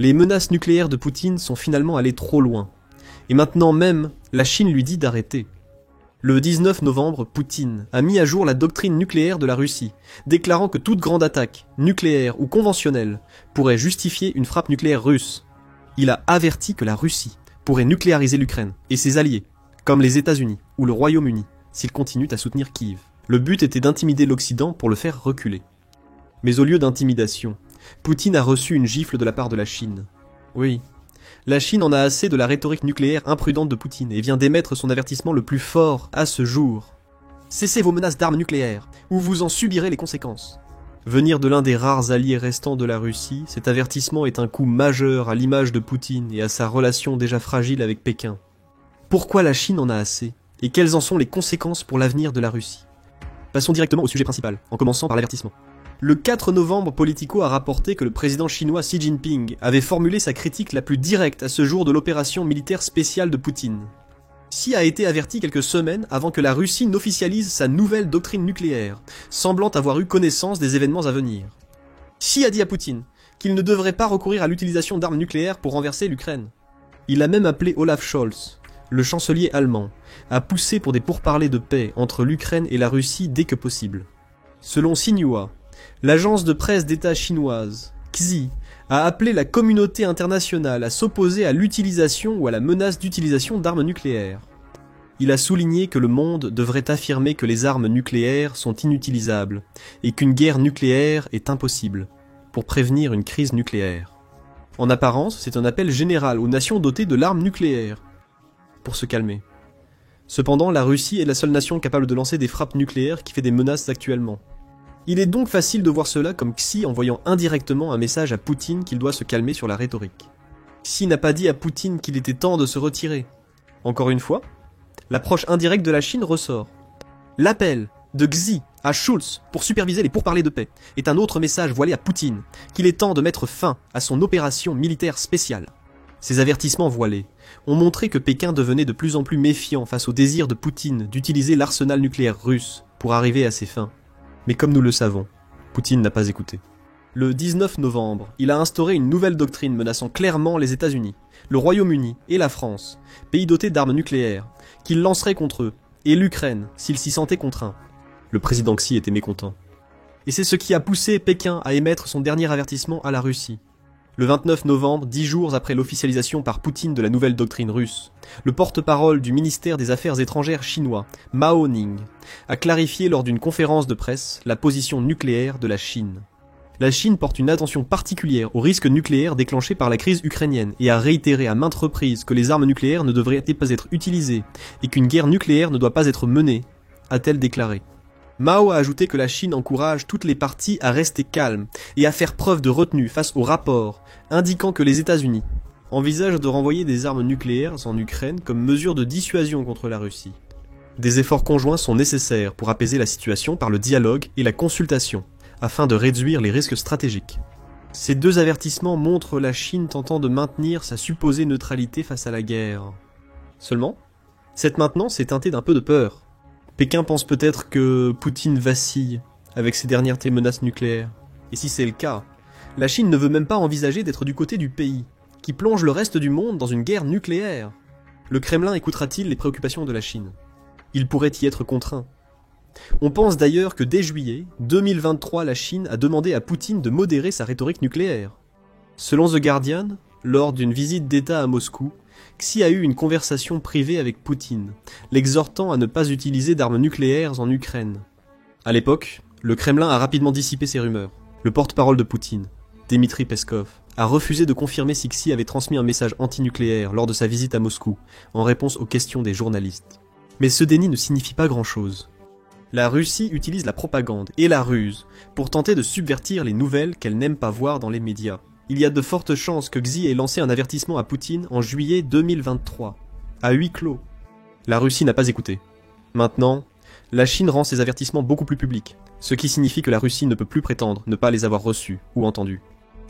Les menaces nucléaires de Poutine sont finalement allées trop loin. Et maintenant même, la Chine lui dit d'arrêter. Le 19 novembre, Poutine a mis à jour la doctrine nucléaire de la Russie, déclarant que toute grande attaque, nucléaire ou conventionnelle, pourrait justifier une frappe nucléaire russe. Il a averti que la Russie pourrait nucléariser l'Ukraine et ses alliés, comme les États-Unis ou le Royaume-Uni, s'ils continuent à soutenir Kiev. Le but était d'intimider l'Occident pour le faire reculer. Mais au lieu d'intimidation, Poutine a reçu une gifle de la part de la Chine. Oui, la Chine en a assez de la rhétorique nucléaire imprudente de Poutine et vient d'émettre son avertissement le plus fort à ce jour. Cessez vos menaces d'armes nucléaires, ou vous en subirez les conséquences. Venir de l'un des rares alliés restants de la Russie, cet avertissement est un coup majeur à l'image de Poutine et à sa relation déjà fragile avec Pékin. Pourquoi la Chine en a assez? Et quelles en sont les conséquences pour l'avenir de la Russie? Passons directement au sujet principal, en commençant par l'avertissement. Le 4 novembre, Politico a rapporté que le président chinois Xi Jinping avait formulé sa critique la plus directe à ce jour de l'opération militaire spéciale de Poutine. Xi a été averti quelques semaines avant que la Russie n'officialise sa nouvelle doctrine nucléaire, semblant avoir eu connaissance des événements à venir. Xi a dit à Poutine qu'il ne devrait pas recourir à l'utilisation d'armes nucléaires pour renverser l'Ukraine. Il a même appelé Olaf Scholz, le chancelier allemand, à pousser pour des pourparlers de paix entre l'Ukraine et la Russie dès que possible. Selon Xinhua, l'agence de presse d'État chinoise, XI, a appelé la communauté internationale à s'opposer à l'utilisation ou à la menace d'utilisation d'armes nucléaires. Il a souligné que le monde devrait affirmer que les armes nucléaires sont inutilisables et qu'une guerre nucléaire est impossible, pour prévenir une crise nucléaire. En apparence, c'est un appel général aux nations dotées de l'arme nucléaire, pour se calmer. Cependant, la Russie est la seule nation capable de lancer des frappes nucléaires qui fait des menaces actuellement. Il est donc facile de voir cela comme Xi envoyant indirectement un message à Poutine qu'il doit se calmer sur la rhétorique. Xi n'a pas dit à Poutine qu'il était temps de se retirer. Encore une fois, l'approche indirecte de la Chine ressort. L'appel de Xi à Scholz pour superviser les pourparlers de paix est un autre message voilé à Poutine, qu'il est temps de mettre fin à son opération militaire spéciale. Ces avertissements voilés ont montré que Pékin devenait de plus en plus méfiant face au désir de Poutine d'utiliser l'arsenal nucléaire russe pour arriver à ses fins. Mais comme nous le savons, Poutine n'a pas écouté. Le 19 novembre, il a instauré une nouvelle doctrine menaçant clairement les États-Unis, le Royaume-Uni et la France, pays dotés d'armes nucléaires, qu'il lancerait contre eux, et l'Ukraine, s'il s'y sentait contraint. Le président Xi était mécontent. Et c'est ce qui a poussé Pékin à émettre son dernier avertissement à la Russie. Le 29 novembre, 10 jours après l'officialisation par Poutine de la nouvelle doctrine russe, le porte-parole du ministère des Affaires étrangères chinois, Mao Ning, a clarifié lors d'une conférence de presse la position nucléaire de la Chine. La Chine porte une attention particulière aux risques nucléaires déclenchés par la crise ukrainienne et a réitéré à maintes reprises que les armes nucléaires ne devraient pas être utilisées et qu'une guerre nucléaire ne doit pas être menée, a-t-elle déclaré. Mao a ajouté que la Chine encourage toutes les parties à rester calmes et à faire preuve de retenue face au rapport, indiquant que les États-Unis envisagent de renvoyer des armes nucléaires en Ukraine comme mesure de dissuasion contre la Russie. Des efforts conjoints sont nécessaires pour apaiser la situation par le dialogue et la consultation, afin de réduire les risques stratégiques. Ces deux avertissements montrent la Chine tentant de maintenir sa supposée neutralité face à la guerre. Seulement, cette maintenance est teintée d'un peu de peur. Pékin pense peut-être que Poutine vacille avec ses dernières menaces nucléaires. Et si c'est le cas, la Chine ne veut même pas envisager d'être du côté du pays, qui plonge le reste du monde dans une guerre nucléaire. Le Kremlin écoutera-t-il les préoccupations de la Chine? Il pourrait y être contraint. On pense d'ailleurs que dès juillet 2023, la Chine a demandé à Poutine de modérer sa rhétorique nucléaire. Selon The Guardian, lors d'une visite d'État à Moscou, Xi a eu une conversation privée avec Poutine, l'exhortant à ne pas utiliser d'armes nucléaires en Ukraine. À l'époque, le Kremlin a rapidement dissipé ces rumeurs. Le porte-parole de Poutine, Dmitri Peskov, a refusé de confirmer si Xi avait transmis un message anti-nucléaire lors de sa visite à Moscou, en réponse aux questions des journalistes. Mais ce déni ne signifie pas grand-chose. La Russie utilise la propagande et la ruse pour tenter de subvertir les nouvelles qu'elle n'aime pas voir dans les médias. Il y a de fortes chances que Xi ait lancé un avertissement à Poutine en juillet 2023, à huis clos. La Russie n'a pas écouté. Maintenant, la Chine rend ses avertissements beaucoup plus publics, ce qui signifie que la Russie ne peut plus prétendre ne pas les avoir reçus ou entendus.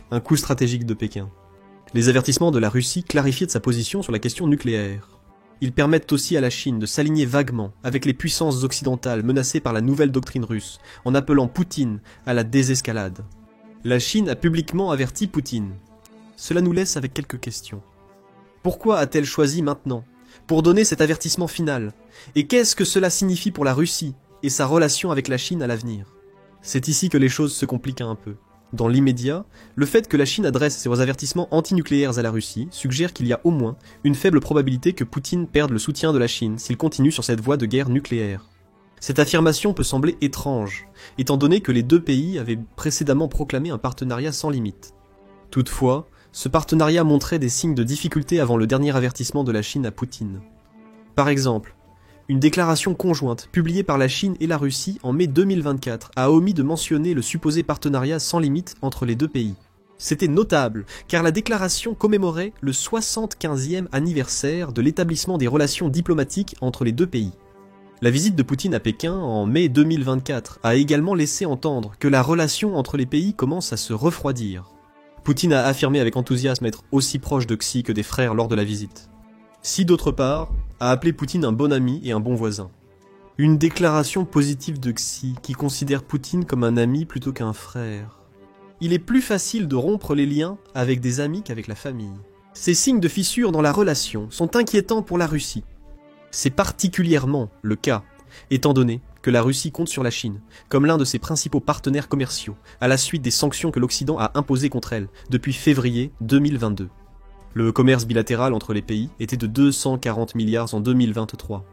Un coup stratégique de Pékin. Les avertissements de la Russie clarifient de sa position sur la question nucléaire. Ils permettent aussi à la Chine de s'aligner vaguement avec les puissances occidentales menacées par la nouvelle doctrine russe, en appelant Poutine à la désescalade. La Chine a publiquement averti Poutine. cela nous laisse avec quelques questions. Pourquoi a-t-elle choisi maintenant, pour donner cet avertissement final? Et qu'est-ce que cela signifie pour la Russie et sa relation avec la Chine à l'avenir? C'est ici que les choses se compliquent un peu. Dans l'immédiat, le fait que la Chine adresse ses avertissements antinucléaires à la Russie suggère qu'il y a au moins une faible probabilité que Poutine perde le soutien de la Chine s'il continue sur cette voie de guerre nucléaire. Cette affirmation peut sembler étrange, étant donné que les deux pays avaient précédemment proclamé un partenariat sans limite. Toutefois, ce partenariat montrait des signes de difficulté avant le dernier avertissement de la Chine à Poutine. Par exemple, une déclaration conjointe publiée par la Chine et la Russie en mai 2024 a omis de mentionner le supposé partenariat sans limite entre les deux pays. C'était notable, car la déclaration commémorait le 75e anniversaire de l'établissement des relations diplomatiques entre les deux pays. La visite de Poutine à Pékin en mai 2024 a également laissé entendre que la relation entre les pays commence à se refroidir. Poutine a affirmé avec enthousiasme être aussi proche de Xi que des frères lors de la visite. Xi, d'autre part, a appelé Poutine un bon ami et un bon voisin. Une déclaration positive de Xi qui considère Poutine comme un ami plutôt qu'un frère. Il est plus facile de rompre les liens avec des amis qu'avec la famille. Ces signes de fissure dans la relation sont inquiétants pour la Russie. C'est particulièrement le cas, étant donné que la Russie compte sur la Chine, comme l'un de ses principaux partenaires commerciaux, à la suite des sanctions que l'Occident a imposées contre elle depuis février 2022. Le commerce bilatéral entre les pays était de 240 milliards en 2023.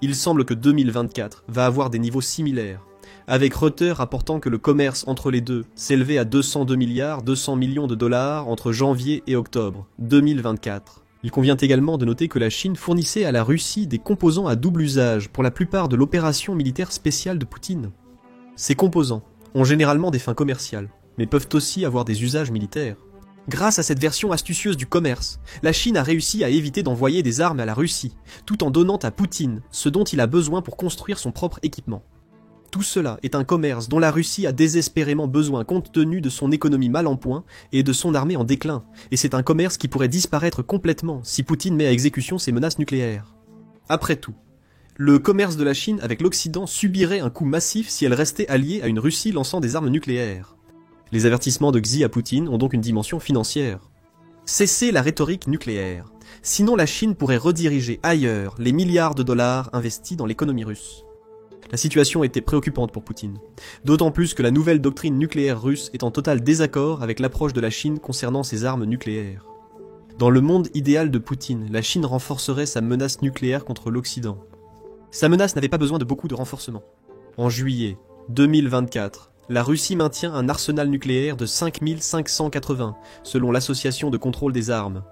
Il semble que 2024 va avoir des niveaux similaires, avec Reuters rapportant que le commerce entre les deux s'élevait à 202 milliards 200 millions de dollars entre janvier et octobre 2024. Il convient également de noter que la Chine fournissait à la Russie des composants à double usage pour la plupart de l'opération militaire spéciale de Poutine. Ces composants ont généralement des fins commerciales, mais peuvent aussi avoir des usages militaires. Grâce à cette version astucieuse du commerce, la Chine a réussi à éviter d'envoyer des armes à la Russie, tout en donnant à Poutine ce dont il a besoin pour construire son propre équipement. Tout cela est un commerce dont la Russie a désespérément besoin compte tenu de son économie mal en point et de son armée en déclin, et c'est un commerce qui pourrait disparaître complètement si Poutine met à exécution ses menaces nucléaires. Après tout, le commerce de la Chine avec l'Occident subirait un coup massif si elle restait alliée à une Russie lançant des armes nucléaires. Les avertissements de Xi à Poutine ont donc une dimension financière. Cessez la rhétorique nucléaire, sinon la Chine pourrait rediriger ailleurs les milliards de dollars investis dans l'économie russe. La situation était préoccupante pour Poutine, d'autant plus que la nouvelle doctrine nucléaire russe est en total désaccord avec l'approche de la Chine concernant ses armes nucléaires. Dans le monde idéal de Poutine, la Chine renforcerait sa menace nucléaire contre l'Occident. Sa menace n'avait pas besoin de beaucoup de renforcement. En juillet 2024, la Russie maintient un arsenal nucléaire de 5580, selon l'Association de contrôle des armes.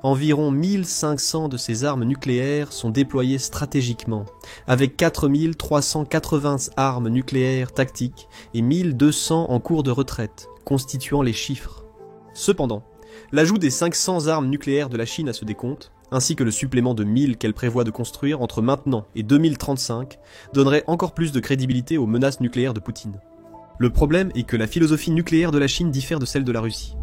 Environ 1500 de ces armes nucléaires sont déployées stratégiquement, avec 4380 armes nucléaires tactiques et 1200 en cours de retraite, constituant les chiffres. Cependant, l'ajout des 500 armes nucléaires de la Chine à ce décompte, ainsi que le supplément de 1000 qu'elle prévoit de construire entre maintenant et 2035, donnerait encore plus de crédibilité aux menaces nucléaires de Poutine. Le problème est que la philosophie nucléaire de la Chine diffère de celle de la Russie.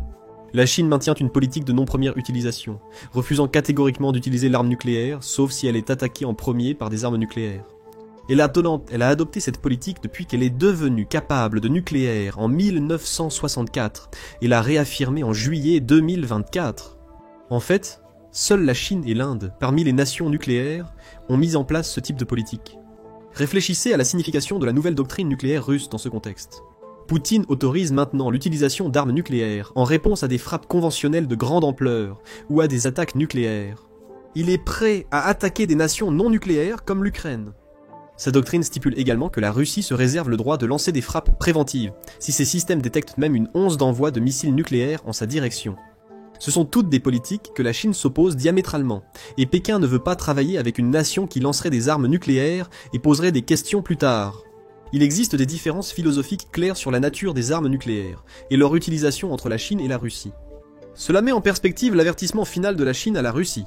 La Chine maintient une politique de non-première utilisation, refusant catégoriquement d'utiliser l'arme nucléaire, sauf si elle est attaquée en premier par des armes nucléaires. Elle a adopté cette politique depuis qu'elle est devenue capable de nucléaire en 1964 et l'a réaffirmée en juillet 2024. En fait, seule la Chine et l'Inde, parmi les nations nucléaires, ont mis en place ce type de politique. Réfléchissez à la signification de la nouvelle doctrine nucléaire russe dans ce contexte. Poutine autorise maintenant l'utilisation d'armes nucléaires en réponse à des frappes conventionnelles de grande ampleur ou à des attaques nucléaires. Il est prêt à attaquer des nations non nucléaires comme l'Ukraine. Sa doctrine stipule également que la Russie se réserve le droit de lancer des frappes préventives si ses systèmes détectent même une once d'envoi de missiles nucléaires en sa direction. Ce sont toutes des politiques que la Chine s'oppose diamétralement, et Pékin ne veut pas travailler avec une nation qui lancerait des armes nucléaires et poserait des questions plus tard. Il existe des différences philosophiques claires sur la nature des armes nucléaires, et leur utilisation entre la Chine et la Russie. Cela met en perspective l'avertissement final de la Chine à la Russie.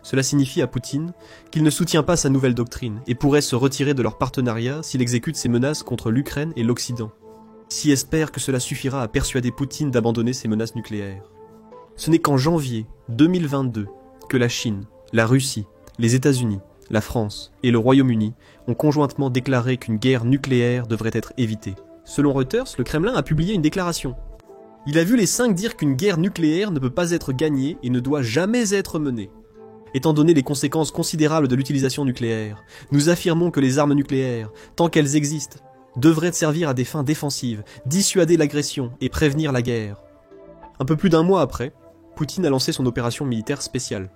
Cela signifie à Poutine qu'il ne soutient pas sa nouvelle doctrine, et pourrait se retirer de leur partenariat s'il exécute ses menaces contre l'Ukraine et l'Occident. Xi espère que cela suffira à persuader Poutine d'abandonner ses menaces nucléaires. Ce n'est qu'en janvier 2022 que la Chine, la Russie, les États-Unis, la France et le Royaume-Uni ont conjointement déclaré qu'une guerre nucléaire devrait être évitée. Selon Reuters, le Kremlin a publié une déclaration. Il a vu les 5 dire qu'une guerre nucléaire ne peut pas être gagnée et ne doit jamais être menée. Étant donné les conséquences considérables de l'utilisation nucléaire, nous affirmons que les armes nucléaires, tant qu'elles existent, devraient servir à des fins défensives, dissuader l'agression et prévenir la guerre. Un peu plus d'un mois après, Poutine a lancé son opération militaire spéciale.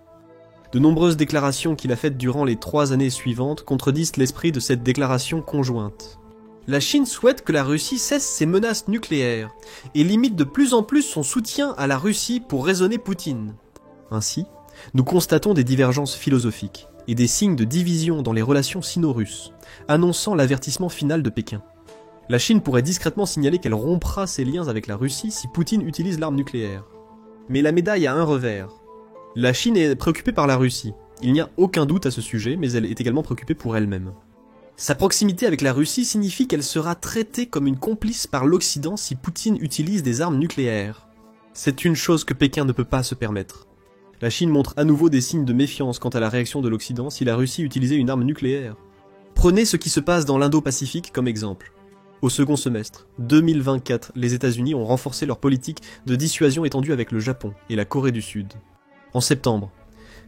De nombreuses déclarations qu'il a faites durant les 3 années suivantes contredisent l'esprit de cette déclaration conjointe. La Chine souhaite que la Russie cesse ses menaces nucléaires et limite de plus en plus son soutien à la Russie pour raisonner Poutine. Ainsi, nous constatons des divergences philosophiques et des signes de division dans les relations sino-russes, annonçant l'avertissement final de Pékin. La Chine pourrait discrètement signaler qu'elle rompra ses liens avec la Russie si Poutine utilise l'arme nucléaire. Mais la médaille a un revers. La Chine est préoccupée par la Russie. Il n'y a aucun doute à ce sujet, mais elle est également préoccupée pour elle-même. Sa proximité avec la Russie signifie qu'elle sera traitée comme une complice par l'Occident si Poutine utilise des armes nucléaires. C'est une chose que Pékin ne peut pas se permettre. La Chine montre à nouveau des signes de méfiance quant à la réaction de l'Occident si la Russie utilisait une arme nucléaire. Prenez ce qui se passe dans l'Indo-Pacifique comme exemple. Au second semestre 2024, les États-Unis ont renforcé leur politique de dissuasion étendue avec le Japon et la Corée du Sud. En septembre,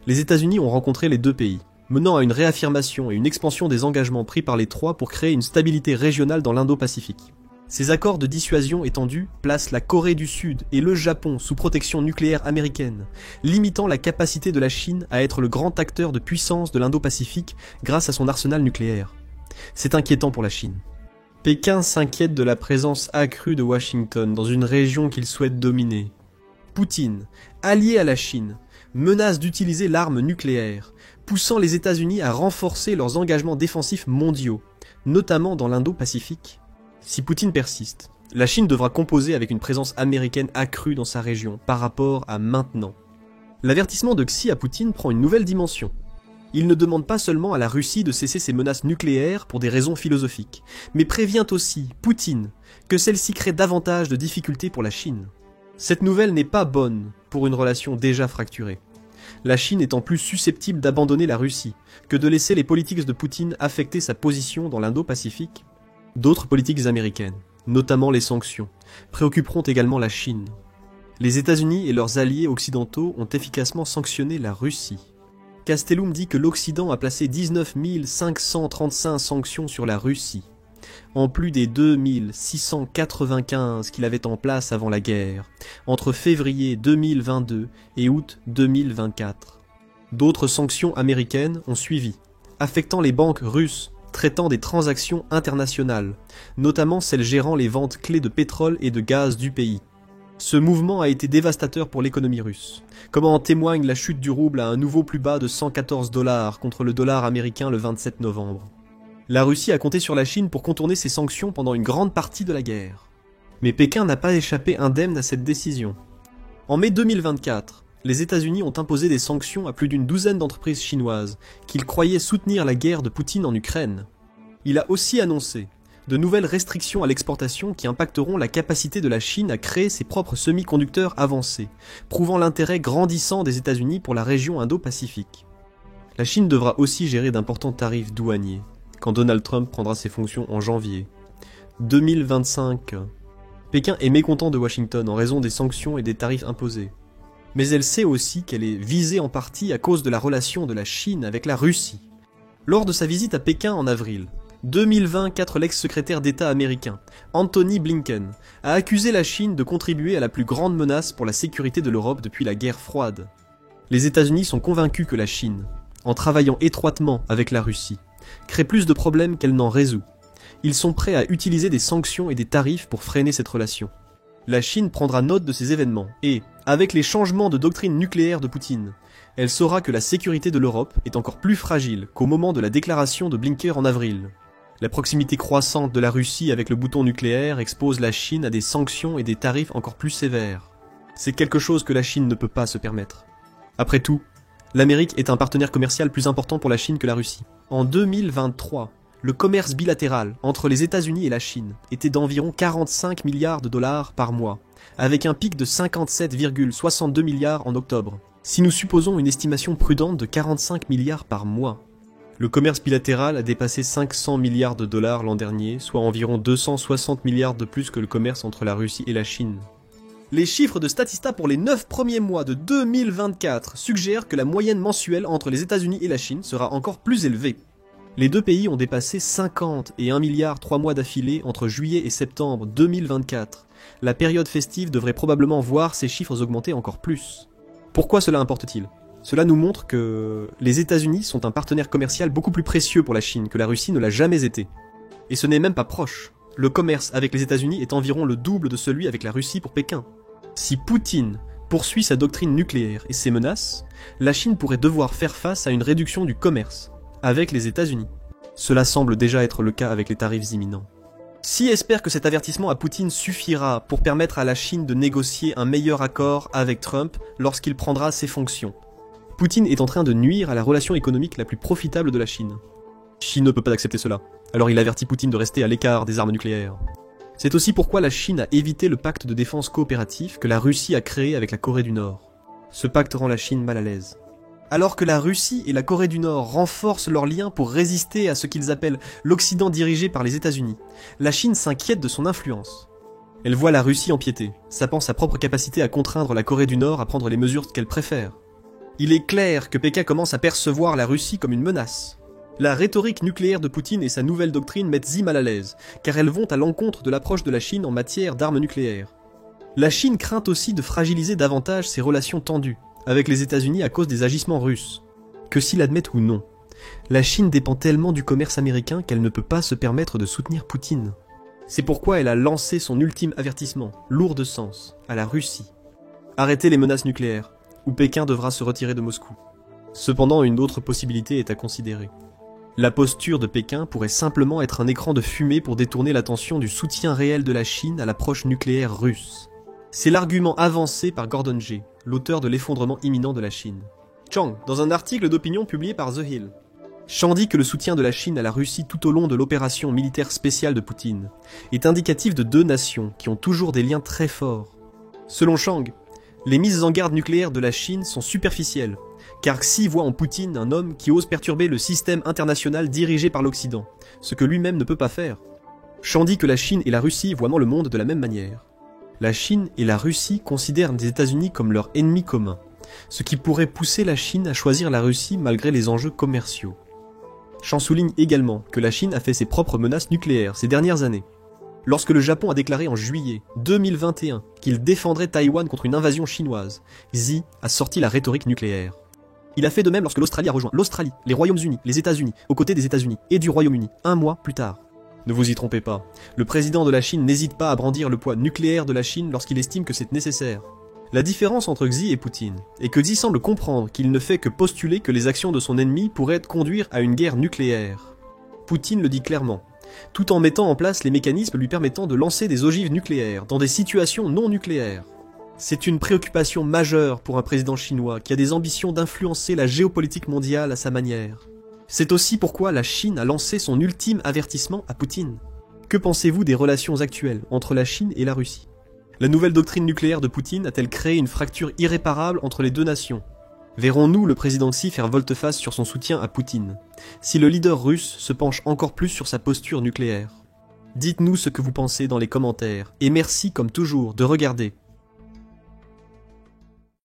les États-Unis ont rencontré les deux pays, menant à une réaffirmation et une expansion des engagements pris par les trois pour créer une stabilité régionale dans l'Indo-Pacifique. Ces accords de dissuasion étendue placent la Corée du Sud et le Japon sous protection nucléaire américaine, limitant la capacité de la Chine à être le grand acteur de puissance de l'Indo-Pacifique grâce à son arsenal nucléaire. C'est inquiétant pour la Chine. Pékin s'inquiète de la présence accrue de Washington dans une région qu'il souhaite dominer. Poutine, allié à la Chine, menace d'utiliser l'arme nucléaire, poussant les États-Unis à renforcer leurs engagements défensifs mondiaux, notamment dans l'Indo-Pacifique. Si Poutine persiste, la Chine devra composer avec une présence américaine accrue dans sa région par rapport à maintenant. L'avertissement de Xi à Poutine prend une nouvelle dimension. Il ne demande pas seulement à la Russie de cesser ses menaces nucléaires pour des raisons philosophiques, mais prévient aussi, Poutine, que celle-ci crée davantage de difficultés pour la Chine. Cette nouvelle n'est pas bonne pour une relation déjà fracturée. La Chine étant plus susceptible d'abandonner la Russie que de laisser les politiques de Poutine affecter sa position dans l'Indo-Pacifique. D'autres politiques américaines, notamment les sanctions, préoccuperont également la Chine. Les États-Unis et leurs alliés occidentaux ont efficacement sanctionné la Russie. Castellum dit que l'Occident a placé 19 535 sanctions sur la Russie, en plus des 2695 qu'il avait en place avant la guerre, entre février 2022 et août 2024. D'autres sanctions américaines ont suivi, affectant les banques russes, traitant des transactions internationales, notamment celles gérant les ventes clés de pétrole et de gaz du pays. Ce mouvement a été dévastateur pour l'économie russe, comme en témoigne la chute du rouble à un nouveau plus bas de 114 $ contre le dollar américain le 27 novembre. La Russie a compté sur la Chine pour contourner ses sanctions pendant une grande partie de la guerre. Mais Pékin n'a pas échappé indemne à cette décision. En mai 2024, les États-Unis ont imposé des sanctions à plus d'une douzaine d'entreprises chinoises qu'ils croyaient soutenir la guerre de Poutine en Ukraine. Il a aussi annoncé de nouvelles restrictions à l'exportation qui impacteront la capacité de la Chine à créer ses propres semi-conducteurs avancés, prouvant l'intérêt grandissant des États-Unis pour la région Indo-Pacifique. La Chine devra aussi gérer d'importants tarifs douaniers, quand Donald Trump prendra ses fonctions en janvier 2025. Pékin est mécontent de Washington en raison des sanctions et des tarifs imposés. Mais elle sait aussi qu'elle est visée en partie à cause de la relation de la Chine avec la Russie. Lors de sa visite à Pékin en avril 2024, l'ex-secrétaire d'État américain, Anthony Blinken, a accusé la Chine de contribuer à la plus grande menace pour la sécurité de l'Europe depuis la guerre froide. Les États-Unis sont convaincus que la Chine, en travaillant étroitement avec la Russie, crée plus de problèmes qu'elle n'en résout. Ils sont prêts à utiliser des sanctions et des tarifs pour freiner cette relation. La Chine prendra note de ces événements et, avec les changements de doctrine nucléaire de Poutine, elle saura que la sécurité de l'Europe est encore plus fragile qu'au moment de la déclaration de Blinken en avril. La proximité croissante de la Russie avec le bouton nucléaire expose la Chine à des sanctions et des tarifs encore plus sévères. C'est quelque chose que la Chine ne peut pas se permettre. Après tout, l'Amérique est un partenaire commercial plus important pour la Chine que la Russie. En 2023, le commerce bilatéral entre les États-Unis et la Chine était d'environ 45 milliards de dollars par mois, avec un pic de 57,62 milliards en octobre. Si nous supposons une estimation prudente de 45 milliards par mois, le commerce bilatéral a dépassé 500 milliards de dollars l'an dernier, soit environ 260 milliards de plus que le commerce entre la Russie et la Chine. Les chiffres de Statista pour les 9 premiers mois de 2024 suggèrent que la moyenne mensuelle entre les États-Unis et la Chine sera encore plus élevée. Les deux pays ont dépassé 50 et 1 milliard 3 mois d'affilée entre juillet et septembre 2024. La période festive devrait probablement voir ces chiffres augmenter encore plus. Pourquoi cela importe-t-il ? Cela nous montre que les États-Unis sont un partenaire commercial beaucoup plus précieux pour la Chine que la Russie ne l'a jamais été. Et ce n'est même pas proche. Le commerce avec les États-Unis est environ le double de celui avec la Russie pour Pékin. Si Poutine poursuit sa doctrine nucléaire et ses menaces, la Chine pourrait devoir faire face à une réduction du commerce avec les États-Unis. Cela semble déjà être le cas avec les tarifs imminents. Xi espère que cet avertissement à Poutine suffira pour permettre à la Chine de négocier un meilleur accord avec Trump lorsqu'il prendra ses fonctions. Poutine est en train de nuire à la relation économique la plus profitable de la Chine. Xi ne peut pas accepter cela, alors il avertit Poutine de rester à l'écart des armes nucléaires. C'est aussi pourquoi la Chine a évité le pacte de défense coopératif que la Russie a créé avec la Corée du Nord. Ce pacte rend la Chine mal à l'aise. Alors que la Russie et la Corée du Nord renforcent leurs liens pour résister à ce qu'ils appellent l'Occident dirigé par les États-Unis, la Chine s'inquiète de son influence. Elle voit la Russie empiéter, sapant sa propre capacité à contraindre la Corée du Nord à prendre les mesures qu'elle préfère. Il est clair que Pékin commence à percevoir la Russie comme une menace. La rhétorique nucléaire de Poutine et sa nouvelle doctrine mettent Xi mal à l'aise, car elles vont à l'encontre de l'approche de la Chine en matière d'armes nucléaires. La Chine craint aussi de fragiliser davantage ses relations tendues avec les États-Unis à cause des agissements russes. Que s'ils l'admettent ou non, la Chine dépend tellement du commerce américain qu'elle ne peut pas se permettre de soutenir Poutine. C'est pourquoi elle a lancé son ultime avertissement, lourd de sens, à la Russie. Arrêtez les menaces nucléaires, ou Pékin devra se retirer de Moscou. Cependant, une autre possibilité est à considérer. La posture de Pékin pourrait simplement être un écran de fumée pour détourner l'attention du soutien réel de la Chine à l'approche nucléaire russe. C'est l'argument avancé par Gordon Jay, l'auteur de l'effondrement imminent de la Chine. Chang, dans un article d'opinion publié par The Hill. Chang dit que le soutien de la Chine à la Russie tout au long de l'opération militaire spéciale de Poutine est indicatif de deux nations qui ont toujours des liens très forts. Selon Chang, les mises en garde nucléaires de la Chine sont superficielles, car Xi voit en Poutine un homme qui ose perturber le système international dirigé par l'Occident, ce que lui-même ne peut pas faire. Chang dit que la Chine et la Russie voient le monde de la même manière. La Chine et la Russie considèrent les États-Unis comme leur ennemi commun, ce qui pourrait pousser la Chine à choisir la Russie malgré les enjeux commerciaux. Chang souligne également que la Chine a fait ses propres menaces nucléaires ces dernières années. Lorsque le Japon a déclaré en juillet 2021 qu'il défendrait Taïwan contre une invasion chinoise, Xi a sorti la rhétorique nucléaire. Il a fait de même lorsque l'Australie a rejoint l'Australie, les Royaumes-Unis, les États-Unis, aux côtés des États-Unis et du Royaume-Uni, un mois plus tard. Ne vous y trompez pas, le président de la Chine n'hésite pas à brandir le poids nucléaire de la Chine lorsqu'il estime que c'est nécessaire. La différence entre Xi et Poutine est que Xi semble comprendre qu'il ne fait que postuler que les actions de son ennemi pourraient conduire à une guerre nucléaire. Poutine le dit clairement, tout en mettant en place les mécanismes lui permettant de lancer des ogives nucléaires dans des situations non nucléaires. C'est une préoccupation majeure pour un président chinois qui a des ambitions d'influencer la géopolitique mondiale à sa manière. C'est aussi pourquoi la Chine a lancé son ultime avertissement à Poutine. Que pensez-vous des relations actuelles entre la Chine et la Russie ? La nouvelle doctrine nucléaire de Poutine a-t-elle créé une fracture irréparable entre les deux nations ? Verrons-nous le président Xi faire volte-face sur son soutien à Poutine, si le leader russe se penche encore plus sur sa posture nucléaire ? Dites-nous ce que vous pensez dans les commentaires, et merci comme toujours de regarder